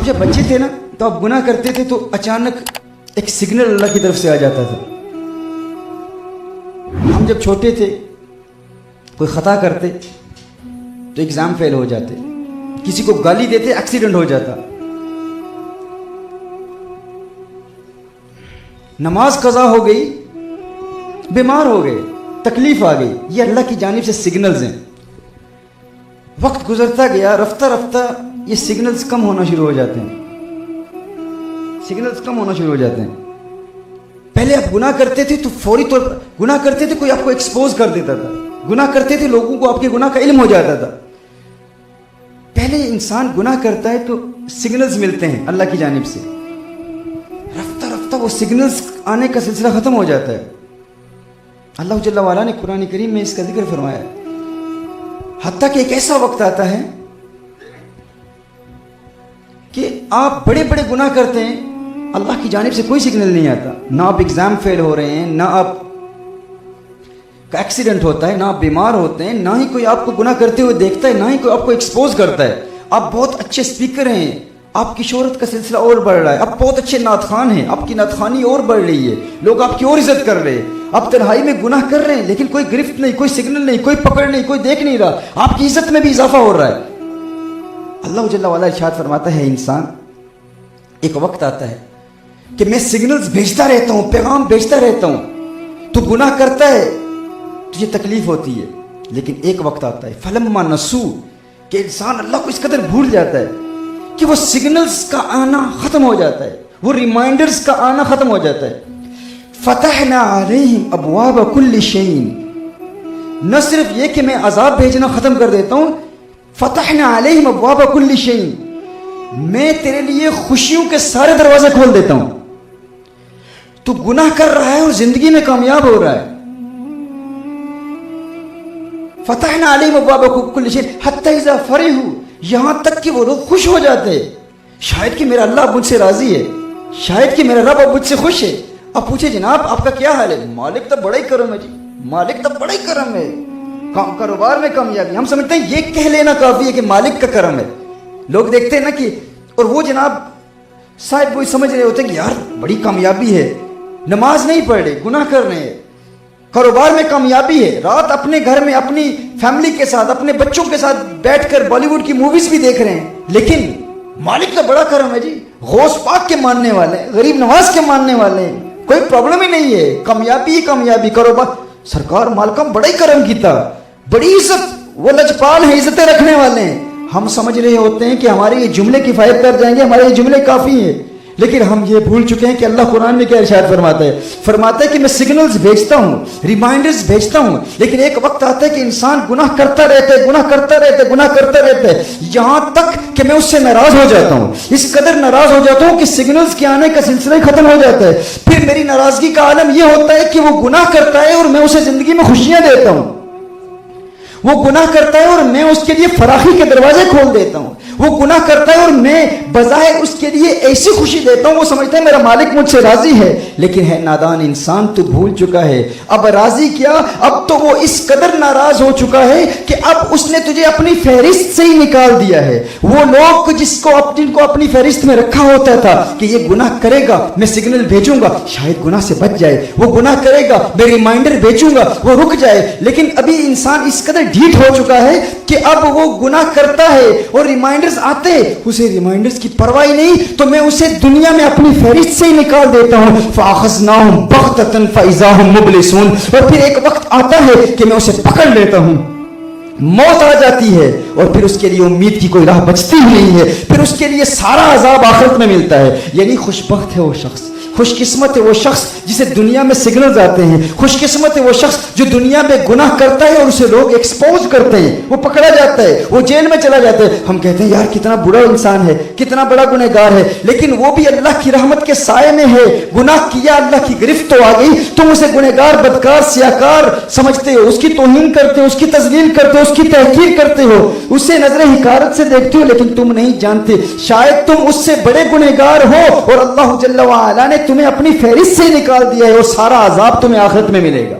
आप जब बच्चे थे ना तो आप गुनाह करते थे तो अचानक एक सिग्नल अल्लाह की तरफ से आ जाता था। हम जब छोटे थे कोई खता करते तो एग्जाम फेल हो जाते, किसी को गाली देते एक्सीडेंट हो जाता, नमाज कज़ा हो गई, बीमार हो गए, तकलीफ आ गई। ये अल्लाह की जानिब से सिग्नल्स हैं। वक्त गुजरता गया, रफ्ता रफ्ता ये सिग्नल्स कम होना शुरू हो जाते हैं, सिग्नल्स कम होना शुरू हो जाते हैं। पहले आप गुनाह करते थे तो फौरी तौर पर गुनाह करते थे, कोई आपको एक्सपोज कर देता था, गुनाह करते थे लोगों को आपके गुनाह का इल्म हो जाता था। पहले इंसान गुनाह करता है तो सिग्नल्स मिलते हैं अल्लाह की जानिब से, रफ्ता रफ्ता वो सिग्नल्स आने का सिलसिला खत्म हो जाता है। अल्लाह जल्ला वाला ने कुरान करीम में इसका जिक्र फरमाया है। हत्ता कि एक ऐसा वक्त आता है कि आप बड़े बड़े गुनाह करते हैं, अल्लाह की जानिब से कोई सिग्नल नहीं आता। ना आप एग्जाम फेल हो रहे हैं, ना आप का एक्सीडेंट होता है, ना आप बीमार होते हैं, ना ही कोई आपको गुनाह करते हुए देखता है, ना ही कोई आपको एक्सपोज करता है। आप बहुत अच्छे स्पीकर हैं, आपकी शोहरत का सिलसिला और बढ़ रहा है, आप बहुत अच्छे नात खान हैं, आपकी नात खानी और बढ़ रही है, लोग आपकी और इज्जत कर रहे हैं। आप तन्हाई में गुनाह कर रहे हैं लेकिन कोई गिरफ्त नहीं, कोई सिग्नल नहीं, कोई पकड़ नहीं, कोई देख नहीं रहा, आपकी इज्जत में भी इजाफा हो रहा है। अल्लाह जल्ला वाला इरशाद फरमाता है, इंसान एक वक्त आता है कि मैं सिग्नल्स भेजता रहता हूं, पैगाम भेजता रहता हूं, तू गुनाह करता है, तुझे तकलीफ होती है, लेकिन एक वक्त आता है फलम्मा नसू कि इंसान अल्लाह को इस कदर भूल जाता है कि वो सिग्नल्स का आना खत्म हो जाता है, वो रिमाइंडर्स का आना खत्म हो जाता है। फतहना अलैहिम अबवाब कुल्ली शैइन, न सिर्फ ये कि मैं अजाब भेजना खत्म कर देता हूं, फतहना अलैहिम अबवाब कुल्ली शैइन, मैं तेरे लिए खुशियों के सारे दरवाजे खोल देता हूं। तू गुनाह कर रहा है और जिंदगी में कामयाब हो रहा है। फतहना अलैहिम अबवाब कुल्ली शैइन हत्ता इज़ा फरिहू, यहां तक कि वो लोग खुश हो जाते हैं, शायद कि मेरा अल्लाह मुझसे राजी है, शायद कि मेरा रब मुझसे खुश है। अब पूछे जनाब आपका क्या हाल है? मालिक तो बड़ा ही करम है जी, मालिक तो बड़ा ही करम है, कारोबार में कामयाबी। हम समझते हैं ये कह लेना काफी है कि मालिक का करम है। लोग देखते हैं ना कि, और वो जनाब शायद वो समझ रहे होते हैं कि यार बड़ी कामयाबी है, नमाज नहीं पढ़ रहे, गुनाह कर रहे हैं, कारोबार में कामयाबी है, रात अपने घर में अपनी फैमिली के साथ अपने बच्चों के साथ बैठकर बॉलीवुड की मूवीज भी देख रहे हैं, लेकिन मालिक का बड़ा करम है जी, गौस पाक के मानने वाले हैं, गरीब नवाज के मानने वाले हैं, कोई प्रॉब्लम ही नहीं है, कामयाबी ही कामयाबी, कारोबार। सरकार मालकम बड़ा ही करम कीता, बड़ी इज्जत, वो लजपाल है, इज्जतें रखने वाले हैं। हम समझ रहे होते हैं कि हमारे ये जुमले किफायत कर जाएंगे, हमारे ये जुमले काफी हैं, लेकिन हम ये भूल चुके हैं कि अल्लाह कुरान में क्या इरशाद फरमाता है कि मैं सिग्नल्स भेजता हूं, रिमाइंडर्स भेजता हूं, लेकिन एक वक्त आता है कि इंसान गुनाह करता रहता है, गुनाह करता रहता है, गुनाह करता रहता है, यहां तक कि मैं उससे नाराज हो जाता हूं, इस कदर नाराज हो जाता हूं कि सिग्नल्स के आने का सिलसिला ही खत्म हो जाता है। फिर मेरी नाराजगी का आलम यह होता है कि वो गुनाह करता है और मैं उसे जिंदगी में खुशियां देता हूं, वो गुनाह करता है और मैं उसके लिए फराखी के दरवाजे खोल देता हूं, वो गुनाह करता है और मैं बजाय उसके लिए ऐसी खुशी देता हूं, वो समझता है मेरा मालिक मुझसे राजी है, लेकिन है नादान इंसान, तू भूल चुका है। अब राजी क्या, अब तो वो इस कदर नाराज हो चुका है कि अब उसने तुझे अपनी फहरिस्त से ही निकाल दिया है। वो लोग जिनको अपनी फहरिस्त में रखा होता था कि ये गुनाह करेगा, मैं सिग्नल भेजूंगा शायद गुनाह से बच जाए, वो गुनाह करेगा, मैं रिमाइंडर भेजूंगा वो रुक जाए, लेकिन अभी इंसान इस कदर ढीठ हो चुका है कि अब वो गुनाह करता है और रिमाइंडर्स आते, उसे रिमाइंडर्स की परवाह नहीं, तो मैं उसे दुनिया में अपनी फहरिस्त से ही निकाल देता हूं। फाखज़नाहुम बग़ततन फ़इज़ाहुम मुब्लिसून, और फिर एक वक्त आता है कि मैं उसे पकड़ लेता हूं, मौत आ जाती है और फिर उसके लिए उम्मीद की कोई राह बचती ही नहीं है, फिर उसके लिए सारा अजाब आखिरत में मिलता है। यानी खुशबख्त है वो शख्स, खुशकिस्मत है वो शख्स जिसे दुनिया में सिग्नल्स आते हैं, खुशकिस्मत है वो शख्स जो दुनिया में गुनाह करता है और उसे लोग एक्सपोज करते हैं, वो पकड़ा जाता है, वो जेल में चला जाता है। हम कहते हैं यार कितना बुरा इंसान है, कितना बड़ा गुनहगार है, लेकिन वो भी अल्लाह की रहमत के साये में है। गुनाह किया, अल्लाह की गिरफ्त तो आ गई, तुम उसे गुनहगार, बदकार, सियाकार समझते हो, उसकी तौहीन करते हो, उसकी तजलील करते हो, उसकी तहकीर करते हो, उसे नजर हिकारत से देखते हो, लेकिन तुम नहीं जानते शायद तुम उससे बड़े गुनहगार हो और अल्लाह जल्ला व अला ने तुम्हें अपनी फहरिस्त से निकाल दिया है और सारा अजाब तुम्हें आखिरत में मिलेगा।